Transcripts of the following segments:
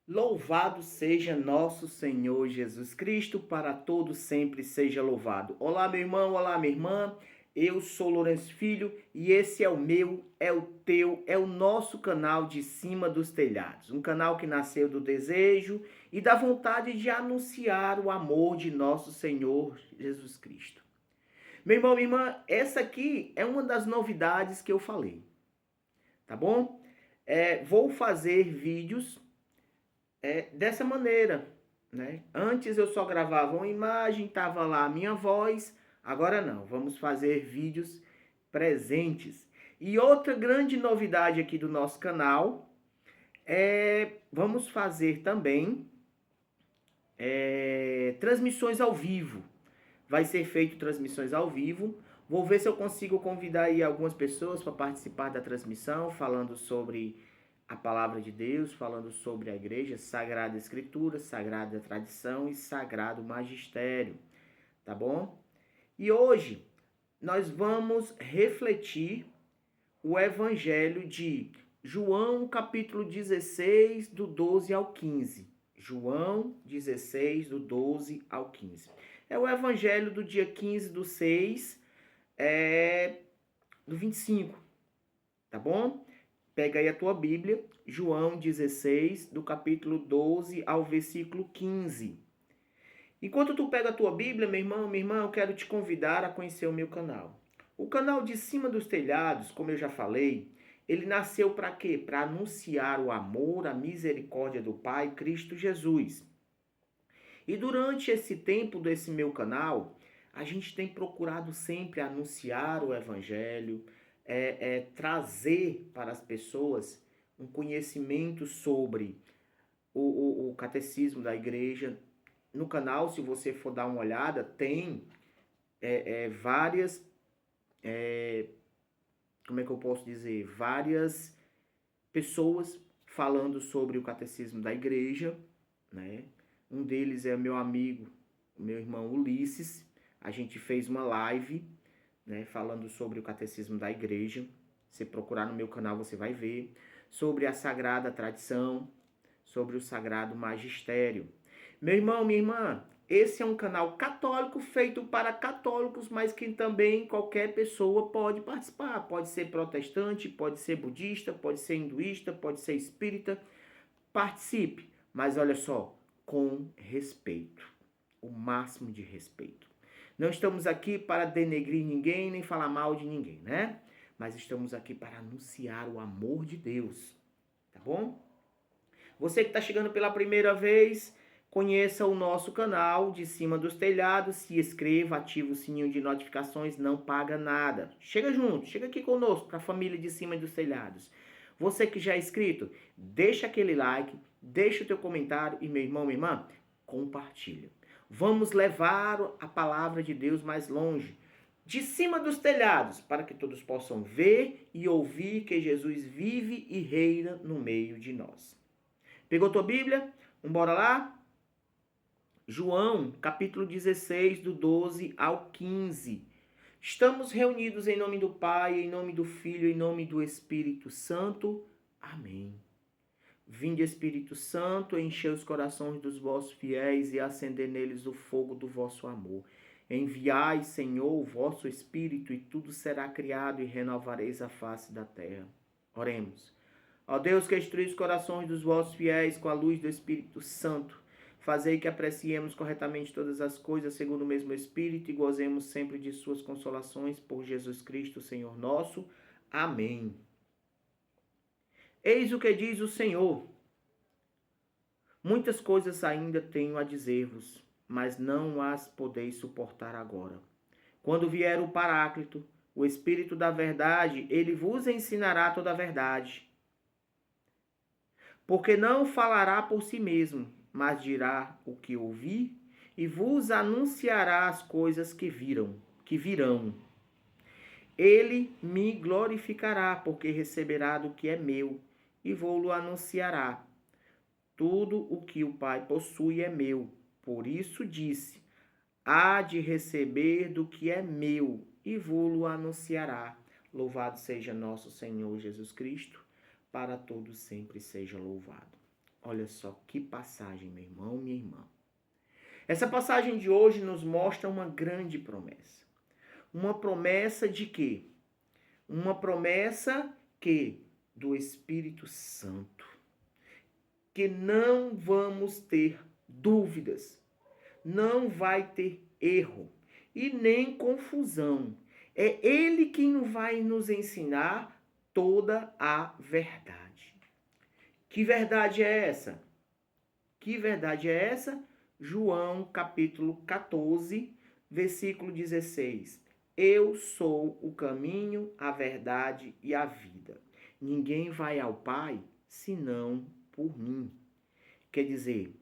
Louvado seja nosso Senhor Jesus Cristo, para todos sempre seja louvado. Olá, meu irmão, olá, minha irmã. Eu sou Lourenço Filho e esse é o meu, é o teu, é o nosso canal de Cima dos Telhados. Um canal que nasceu do desejo e da vontade de anunciar o amor de nosso Senhor Jesus Cristo. Meu irmão, minha irmã, essa aqui é uma das novidades que eu falei, tá bom? Vou fazer vídeos dessa maneira, né? Antes eu só gravava uma imagem, tava lá a minha voz, agora não, vamos fazer vídeos presentes. E outra grande novidade aqui do nosso canal vamos fazer também transmissões ao vivo. Vai ser feito transmissões ao vivo. Vou ver se eu consigo convidar aí algumas pessoas para participar da transmissão, falando sobre a palavra de Deus, falando sobre a igreja, Sagrada Escritura, Sagrada Tradição e Sagrado Magistério, tá bom? E hoje nós vamos refletir o Evangelho de João, capítulo 16, do 12 ao 15. João 16, do 12 ao 15. É o Evangelho do dia 15 do 6, do 25, tá bom? Pega aí a tua Bíblia, João 16, do capítulo 12 ao versículo 15. Enquanto tu pega a tua Bíblia, meu irmão, minha irmã, eu quero te convidar a conhecer o meu canal. O canal de Cima dos Telhados, como eu já falei, ele nasceu para quê? Para anunciar o amor, a misericórdia do Pai, Cristo Jesus. E durante esse tempo desse meu canal, a gente tem procurado sempre anunciar o Evangelho, trazer para as pessoas um conhecimento sobre o catecismo da igreja. No canal, se você for dar uma olhada, tem várias, como é que eu posso dizer? Várias pessoas falando sobre o catecismo da igreja, né? Um deles é meu amigo, meu irmão Ulisses. A gente fez uma live, né, falando sobre o catecismo da igreja. Se procurar no meu canal, você vai ver. Sobre a sagrada tradição, sobre o sagrado magistério. Meu irmão, minha irmã, esse é um canal católico feito para católicos, mas que também qualquer pessoa pode participar. Pode ser protestante, pode ser budista, pode ser hinduísta, pode ser espírita. Participe, mas olha só, com respeito, o máximo de respeito. Não estamos aqui para denegrir ninguém, nem falar mal de ninguém, né? Mas estamos aqui para anunciar o amor de Deus, tá bom? Você que está chegando pela primeira vez, conheça o nosso canal de Cima dos Telhados, se inscreva, ativa o sininho de notificações, não paga nada. Chega junto, chega aqui conosco para a família de Cima dos Telhados. Você que já é inscrito, deixa aquele like, deixa o teu comentário e, meu irmão, minha irmã, compartilha. Vamos levar a palavra de Deus mais longe, de cima dos telhados, para que todos possam ver e ouvir que Jesus vive e reina no meio de nós. Pegou tua Bíblia? Vambora lá? João, capítulo 16, do 12 ao 15. Estamos reunidos em nome do Pai, em nome do Filho, em nome do Espírito Santo. Amém. Vinde, Espírito Santo, encher os corações dos vossos fiéis e acender neles o fogo do vosso amor. Enviai, Senhor, o vosso Espírito, e tudo será criado, e renovareis a face da terra. Oremos. Ó Deus, que instruís os corações dos vossos fiéis com a luz do Espírito Santo, fazei que apreciemos corretamente todas as coisas segundo o mesmo Espírito e gozemos sempre de suas consolações por Jesus Cristo, Senhor nosso. Amém. Eis o que diz o Senhor. Muitas coisas ainda tenho a dizer-vos, mas não as podeis suportar agora. Quando vier o Paráclito, o Espírito da verdade, ele vos ensinará toda a verdade. Porque não falará por si mesmo, mas dirá o que ouvir e vos anunciará as coisas que virão. Ele me glorificará, porque receberá do que é meu e vou-lo anunciará. Tudo o que o Pai possui é meu. Por isso disse: há de receber do que é meu e vou-lo anunciará. Louvado seja nosso Senhor Jesus Cristo, para todos sempre seja louvado. Olha só que passagem, meu irmão, minha irmã. Essa passagem de hoje nos mostra uma grande promessa. Uma promessa de quê? Uma promessa que do Espírito Santo. Que não vamos ter dúvidas. Não vai ter erro e nem confusão. É Ele quem vai nos ensinar toda a verdade. Que verdade é essa? Que verdade é essa? João capítulo 14, versículo 16. Eu sou o caminho, a verdade e a vida. Ninguém vai ao Pai senão por mim. Quer dizer,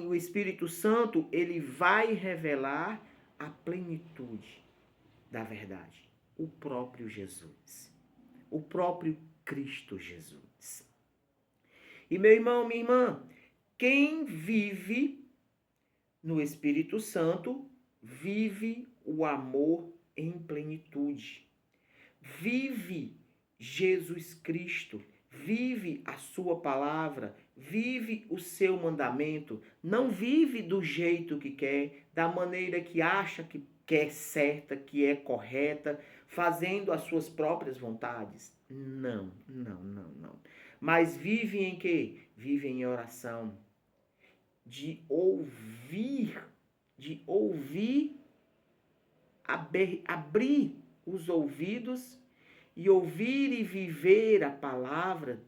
o Espírito Santo, ele vai revelar a plenitude da verdade. O próprio Jesus. O próprio Cristo Jesus. E meu irmão, minha irmã, quem vive no Espírito Santo, vive o amor em plenitude. Vive Jesus Cristo, vive a sua palavra, vive o seu mandamento, não vive do jeito que quer, da maneira que acha que é certa, que é correta, fazendo as suas próprias vontades. Não. Mas vive em quê? Vive em oração, de ouvir, abrir os ouvidos e ouvir e viver a palavra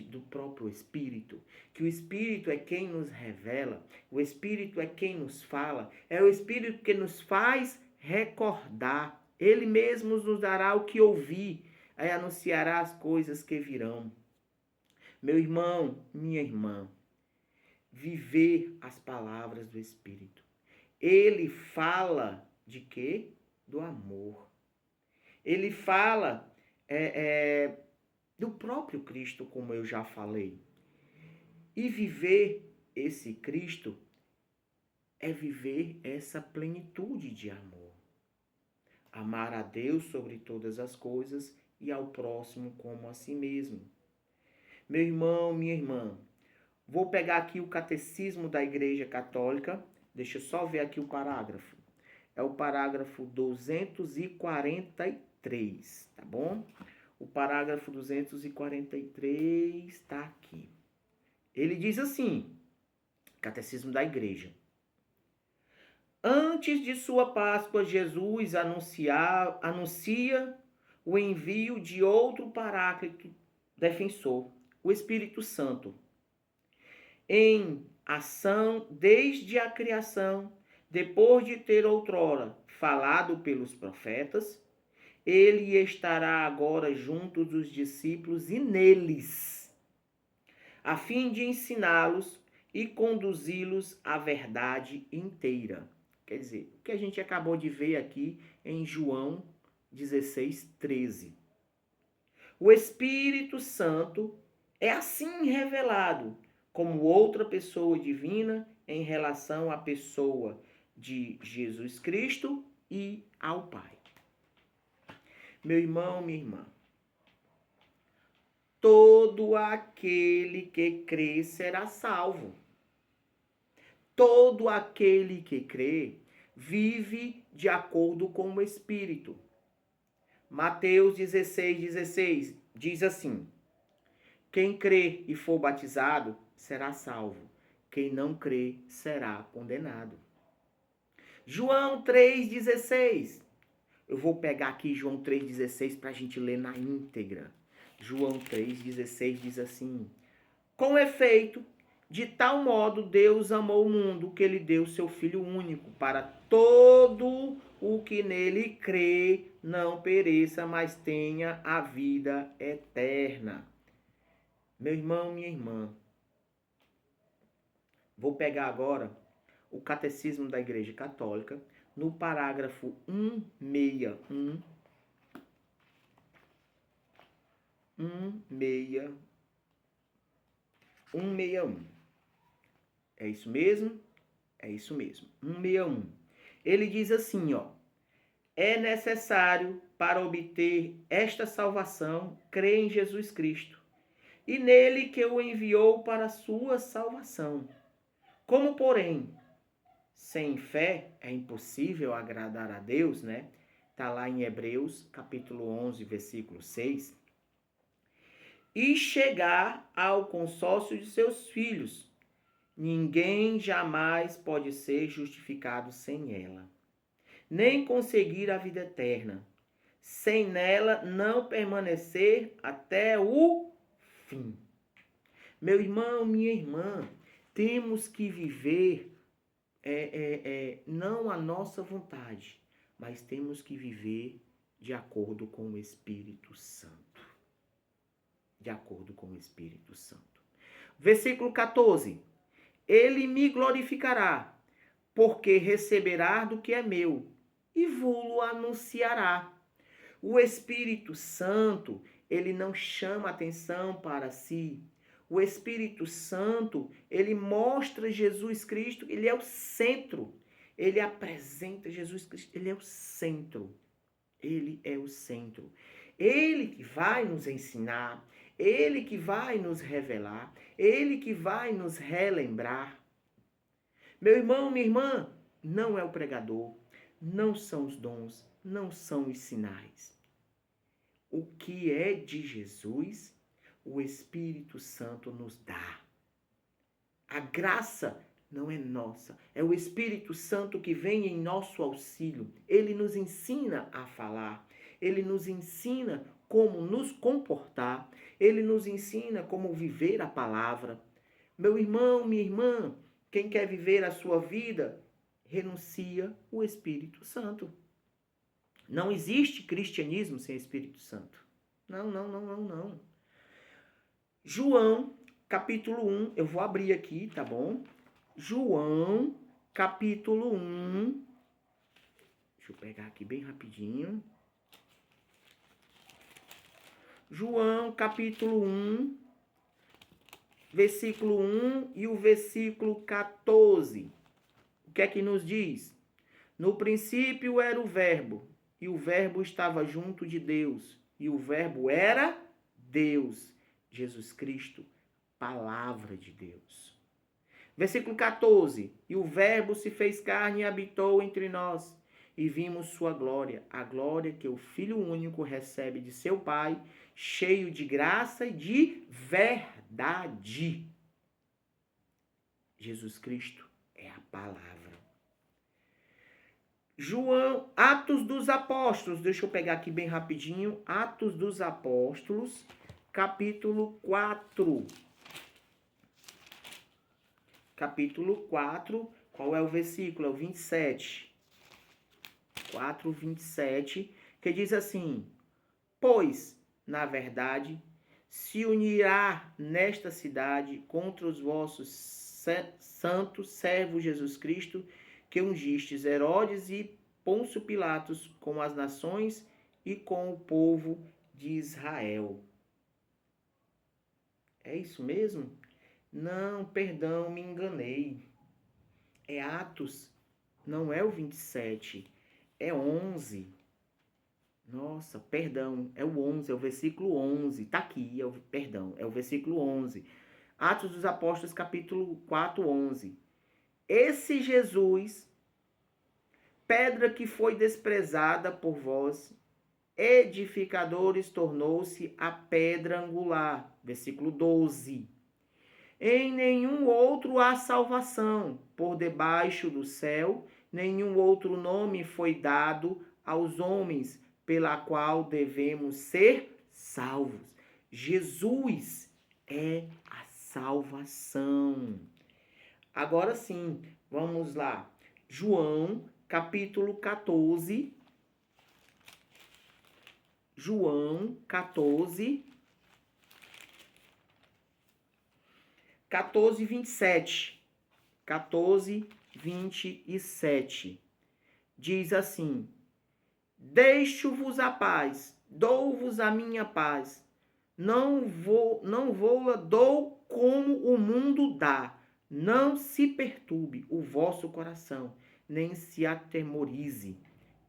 do próprio Espírito. Que o Espírito é quem nos revela, o Espírito é quem nos fala, é o Espírito que nos faz recordar. Ele mesmo nos dará o que ouvir, aí anunciará as coisas que virão. Meu irmão, minha irmã, viver as palavras do Espírito. Ele fala de quê? Do amor. Ele fala do próprio Cristo, como eu já falei. E viver esse Cristo é viver essa plenitude de amor. Amar a Deus sobre todas as coisas e ao próximo como a si mesmo. Meu irmão, minha irmã, vou pegar aqui o Catecismo da Igreja Católica. Deixa eu só ver aqui o parágrafo. É o parágrafo 243, tá bom? O parágrafo 243 está aqui. Ele diz assim, Catecismo da Igreja. Antes de sua Páscoa, Jesus anuncia o envio de outro Paráclito defensor, o Espírito Santo, em ação desde a criação, depois de ter outrora falado pelos profetas, ele estará agora junto dos discípulos e neles, a fim de ensiná-los e conduzi-los à verdade inteira. Quer dizer, o que a gente acabou de ver aqui em João 16:13. O Espírito Santo é assim revelado como outra pessoa divina em relação à pessoa de Jesus Cristo e ao Pai. Meu irmão, minha irmã, todo aquele que crê será salvo. Todo aquele que crê vive de acordo com o Espírito. Mateus 16:16 diz assim: quem crê e for batizado será salvo. Quem não crê será condenado. João 3:16. Eu vou pegar aqui João 3:16 para a gente ler na íntegra. João 3:16 diz assim: com efeito, de tal modo Deus amou o mundo que ele deu seu Filho único, para todo o que nele crê não pereça, mas tenha a vida eterna. Meu irmão, minha irmã, vou pegar agora o Catecismo da Igreja Católica, no parágrafo 161. 161. É isso mesmo? É isso mesmo. 161. Ele diz assim, ó: é necessário, para obter esta salvação, crer em Jesus Cristo, e nele que o enviou para a sua salvação. Como, porém, sem fé é impossível agradar a Deus, né? Está lá em Hebreus, capítulo 11, versículo 6. E chegar ao consórcio de seus filhos. Ninguém jamais pode ser justificado sem ela, nem conseguir a vida eterna, sem nela não permanecer até o fim. Meu irmão, minha irmã, temos que viver não a nossa vontade, mas temos que viver de acordo com o Espírito Santo. De acordo com o Espírito Santo. Versículo 14. Ele me glorificará, porque receberá do que é meu, e vou-lo anunciará. O Espírito Santo, ele não chama atenção para si. O Espírito Santo, ele mostra Jesus Cristo, ele é o centro. Ele apresenta Jesus Cristo, ele é o centro. Ele é o centro. Ele que vai nos ensinar, ele que vai nos revelar, ele que vai nos relembrar. Meu irmão, minha irmã, não é o pregador, não são os dons, não são os sinais. O que é de Jesus, o Espírito Santo nos dá. A graça não é nossa, é o Espírito Santo que vem em nosso auxílio. Ele nos ensina a falar, ele nos ensina como nos comportar, ele nos ensina como viver a palavra. Meu irmão, minha irmã, quem quer viver a sua vida, renuncia o Espírito Santo. Não existe cristianismo sem Espírito Santo. Não. João, capítulo 1, eu vou abrir aqui, tá bom? João, capítulo 1. Deixa eu pegar aqui bem rapidinho. João, capítulo 1, versículo 1 e o versículo 14. O que é que nos diz? No princípio era o Verbo, e o Verbo estava junto de Deus, e o Verbo era Deus, Jesus Cristo, palavra de Deus. Versículo 14. E o Verbo se fez carne e habitou entre nós, e vimos sua glória, a glória que o Filho único recebe de seu Pai, cheio de graça e de verdade. Jesus Cristo é a palavra. João, Atos dos Apóstolos, deixa eu pegar aqui bem rapidinho, Atos dos Apóstolos, capítulo 4. Capítulo 4, qual é o versículo? É o 27. 4, 27, que diz assim: pois, na verdade, se unirá nesta cidade contra os vossos santos servos Jesus Cristo, que ungistes Herodes e Pôncio Pilatos com as nações e com o povo de Israel. É isso mesmo? Não, perdão, me enganei. É Atos, não é o 27, é 11. Nossa, perdão, é o 11, é o versículo 11. Tá aqui, é o versículo 11. Atos dos Apóstolos, capítulo 4, 11. Esse Jesus, pedra que foi desprezada por vós, edificadores, tornou-se a pedra angular. Versículo 12. Em nenhum outro há salvação, por debaixo do céu, nenhum outro nome foi dado aos homens, pela qual devemos ser salvos. Jesus é a salvação. Agora sim, vamos lá. João, capítulo 14. João 14. 14, 27. 14, 27. Diz assim: deixo-vos a paz, dou-vos a minha paz. Não vou-la dou como o mundo dá. Não se perturbe o vosso coração, nem se atemorize.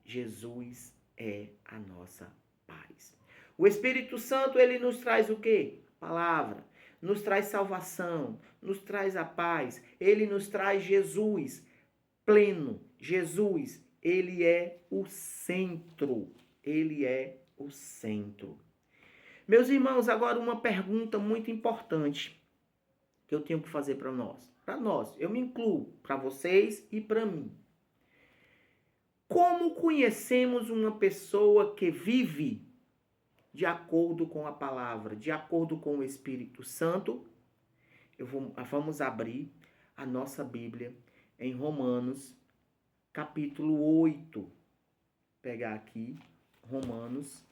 Jesus é a nossa paz. O Espírito Santo, ele nos traz o quê? palavra, nos traz salvação, nos traz a paz. Ele nos traz Jesus pleno. Jesus, ele é o centro. Ele é o centro. Meus irmãos, agora uma pergunta muito importante que eu tenho que fazer para nós. Para nós, eu me incluo, para vocês e para mim. Como conhecemos uma pessoa que vive de acordo com a palavra, de acordo com o Espírito Santo? Vamos abrir a nossa Bíblia em Romanos, capítulo 8. Vou pegar aqui, Romanos,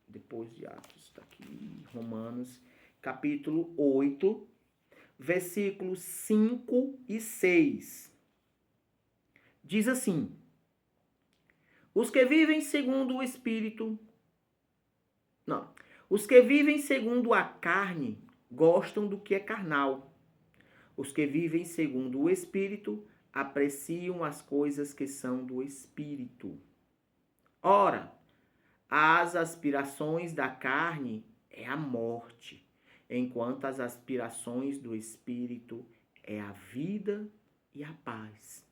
depois de Atos, está aqui, Romanos, capítulo 8, versículos 5 e 6. Diz assim: os que vivem segundo o Espírito, os que vivem segundo a carne gostam do que é carnal. Os que vivem segundo o Espírito apreciam as coisas que são do Espírito. Ora, as aspirações da carne é a morte, enquanto as aspirações do Espírito é a vida e a paz.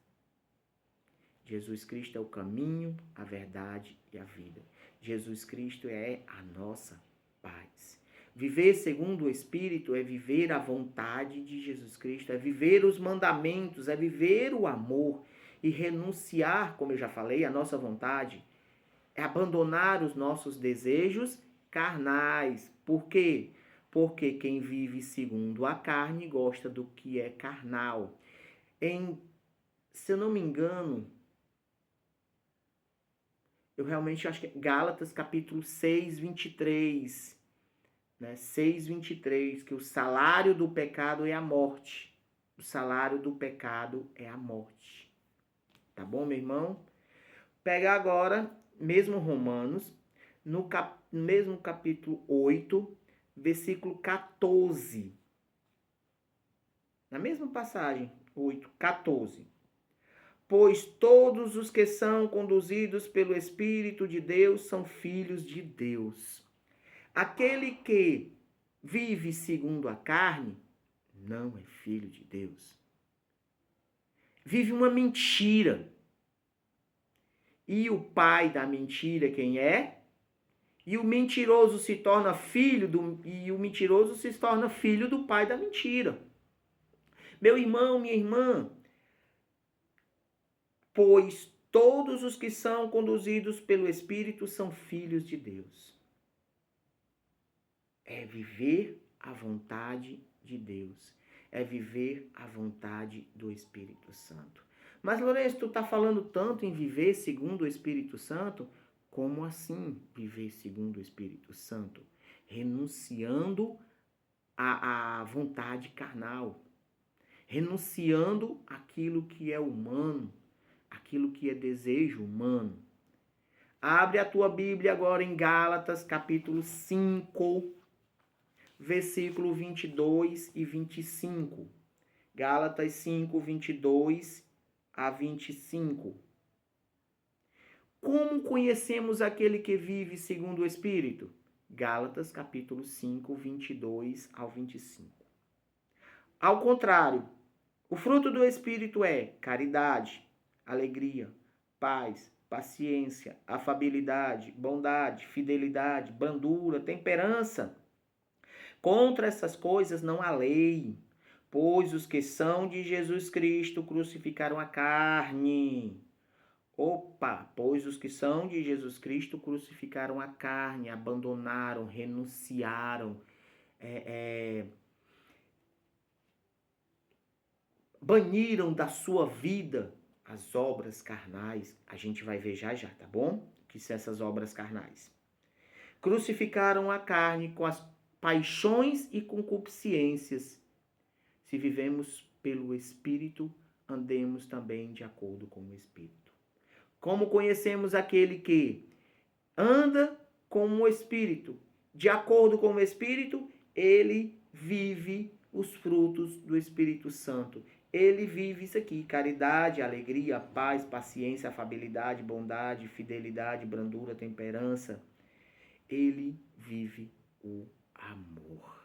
Jesus Cristo é o caminho, a verdade e a vida. Jesus Cristo é a nossa paz. Viver segundo o Espírito é viver a vontade de Jesus Cristo, é viver os mandamentos, é viver o amor e renunciar, como eu já falei, a nossa vontade, é abandonar os nossos desejos carnais. Por quê? Porque quem vive segundo a carne gosta do que é carnal. Se eu não me engano, eu realmente acho que é Gálatas capítulo 6, 23. 6:23, que o salário do pecado é a morte. O salário do pecado é a morte. Tá bom, meu irmão? Pega agora, mesmo Romanos, no mesmo capítulo 8, versículo 14. Na mesma passagem, 8, 14. Pois todos os que são conduzidos pelo Espírito de Deus são filhos de Deus. Aquele que vive segundo a carne não é filho de Deus. Vive uma mentira. E o pai da mentira quem é? E o mentiroso se torna filho do pai da mentira. Meu irmão, minha irmã, pois todos os que são conduzidos pelo Espírito são filhos de Deus. É viver a vontade de Deus. É viver a vontade do Espírito Santo. Mas, Lourenço, tu está falando tanto em viver segundo o Espírito Santo? Como assim viver segundo o Espírito Santo? Renunciando à vontade carnal. Renunciando aquilo que é humano. Aquilo que é desejo humano. Abre a tua Bíblia agora em Gálatas, capítulo 5, versículo 22 e 25. Gálatas 5, 22 a 25. Como conhecemos aquele que vive segundo o Espírito? Gálatas, capítulo 5, 22 ao 25. Ao contrário, o fruto do Espírito é caridade, alegria, paz, paciência, afabilidade, bondade, fidelidade, brandura, temperança. Contra essas coisas não há lei, pois os que são de Jesus Cristo crucificaram a carne. Pois os que são de Jesus Cristo crucificaram a carne, abandonaram, renunciaram, baniram da sua vida as obras carnais. A gente vai ver já, tá bom? Que são essas obras carnais. Crucificaram a carne com as paixões e concupiscências. Se vivemos pelo Espírito, andemos também de acordo com o Espírito. Como conhecemos aquele que anda com o Espírito? De acordo com o Espírito, ele vive os frutos do Espírito Santo. ele vive isso aqui: caridade, alegria, paz, paciência, afabilidade, bondade, fidelidade, brandura, temperança. Ele vive o amor.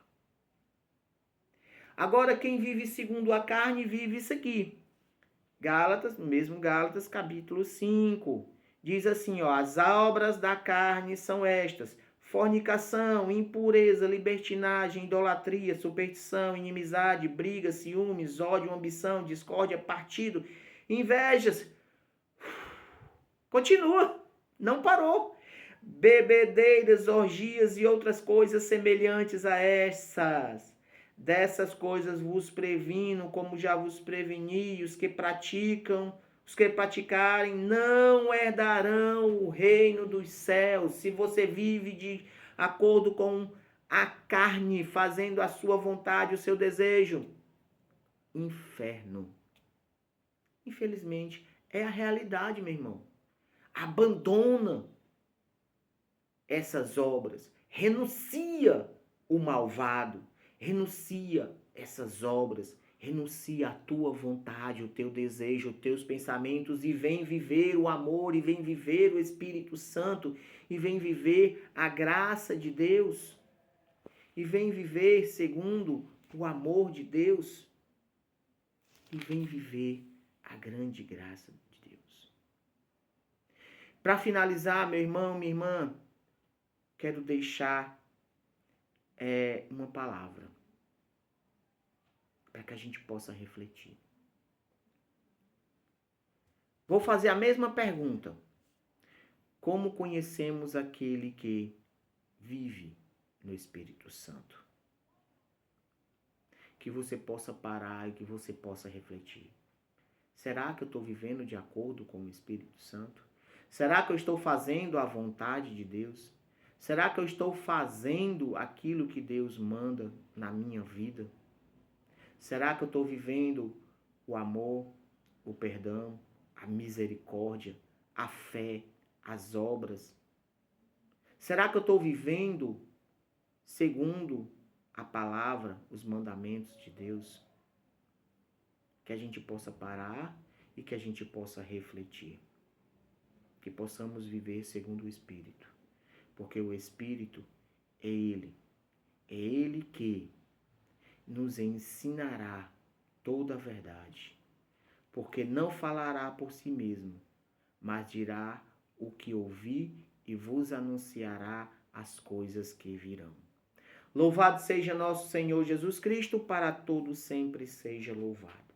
Agora, quem vive segundo a carne, vive isso aqui. Gálatas, mesmo Gálatas, capítulo 5. Diz assim, ó: as obras da carne são estas: fornicação, impureza, libertinagem, idolatria, superstição, inimizade, briga, ciúmes, ódio, ambição, discórdia, partido, invejas. Continua, não parou. Bebedeiras, orgias e outras coisas semelhantes a essas. Dessas coisas vos previno, como já vos preveni, os que praticarem não herdarão o reino dos céus. Se você vive de acordo com a carne, fazendo a sua vontade, o seu desejo, inferno. Infelizmente, é a realidade, meu irmão. Abandona essas obras, renuncia o malvado, renuncia essas obras, renuncia a tua vontade, o teu desejo, os teus pensamentos e vem viver o amor, e vem viver o Espírito Santo, e vem viver a graça de Deus, e vem viver segundo o amor de Deus, e vem viver a grande graça de Deus. Para finalizar, meu irmão, minha irmã, quero deixar uma palavra para que a gente possa refletir. Vou fazer a mesma pergunta. Como conhecemos aquele que vive no Espírito Santo? Que você possa parar e que você possa refletir. Será que eu estou vivendo de acordo com o Espírito Santo? Será que eu estou fazendo a vontade de Deus? Será que eu estou fazendo aquilo que Deus manda na minha vida? Será que eu estou vivendo o amor, o perdão, a misericórdia, a fé, as obras? Será que eu estou vivendo segundo a palavra, os mandamentos de Deus? Que a gente possa parar e que a gente possa refletir. Que possamos viver segundo o Espírito. Porque o Espírito é Ele. É Ele que nos ensinará toda a verdade. Porque não falará por si mesmo, mas dirá o que ouvir e vos anunciará as coisas que virão. Louvado seja nosso Senhor Jesus Cristo, para todos sempre seja louvado.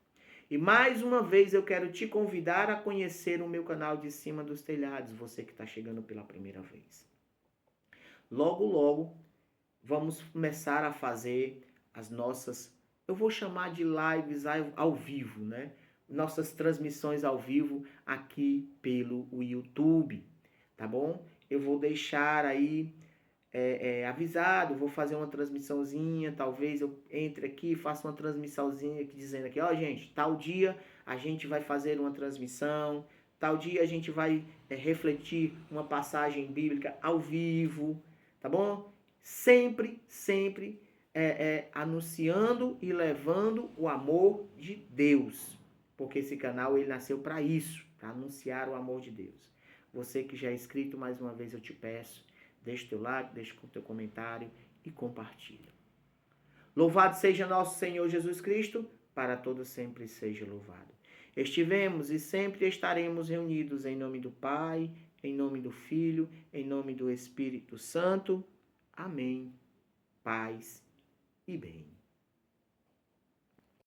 E mais uma vez eu quero te convidar a conhecer o meu canal de Cima dos Telhados, você que está chegando pela primeira vez. Logo, logo, vamos começar a fazer as nossas, eu vou chamar de lives ao vivo, né? Nossas transmissões ao vivo aqui pelo YouTube, tá bom? Eu vou deixar aí avisado, vou fazer uma transmissãozinha, talvez eu entre aqui e faça uma transmissãozinha aqui dizendo aqui, ó gente, tal dia a gente vai fazer uma transmissão, tal dia a gente vai refletir uma passagem bíblica ao vivo, tá bom? Sempre anunciando e levando o amor de Deus, porque esse canal ele nasceu para isso, para anunciar o amor de Deus. Você que já é inscrito, mais uma vez eu te peço, deixa o teu like, deixa o teu comentário e compartilha. Louvado seja nosso Senhor Jesus Cristo, para todos sempre seja louvado. Estivemos e sempre estaremos reunidos em nome do Pai, em nome do Filho, em nome do Espírito Santo. Amém. Paz e bem.